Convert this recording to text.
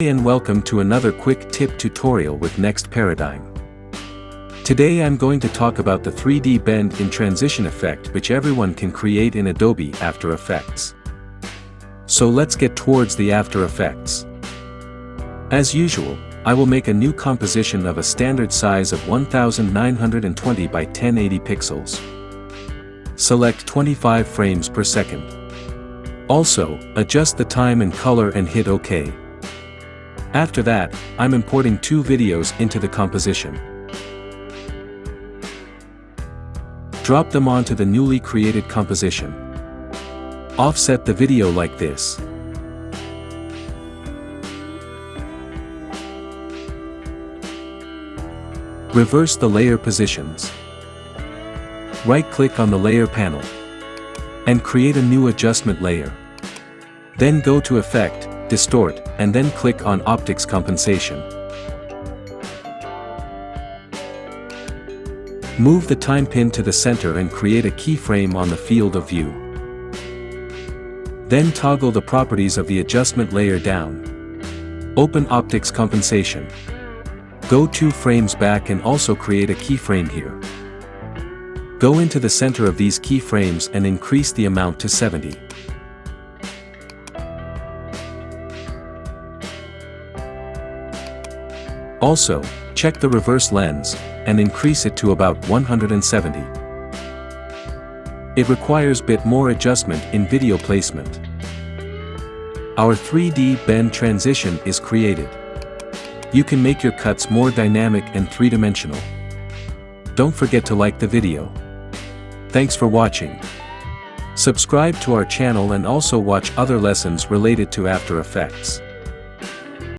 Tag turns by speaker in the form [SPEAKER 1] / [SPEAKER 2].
[SPEAKER 1] And welcome to another quick tip tutorial with Next Paradigm. Today I'm going to talk about the 3D bend in transition effect which everyone can create in Adobe After Effects. So let's get towards the After Effects. As usual, I will make a new composition of a standard size of 1920 by 1080 pixels. Select 25 frames per second. Also, adjust the time and color and hit OK. After that, I'm importing two videos into the composition. Drop them onto the newly created composition. Offset the video like this. Reverse the layer positions. Right-click on the layer panel and create a new adjustment layer. Then go to Effect, Distort, and then click on Optics Compensation. Move the time pin to the center and create a keyframe on the field of view. Then toggle the properties of the adjustment layer down. Open Optics Compensation. Go 2 frames back and also create a keyframe here. Go into the center of these keyframes and increase the amount to 70. Also, check the reverse lens, and increase it to about 170. It requires bit more adjustment in video placement. Our 3D bend transition is created. You can make your cuts more dynamic and three-dimensional. Don't forget to like the video. Thanks for watching. Subscribe to our channel and also watch other lessons related to After Effects.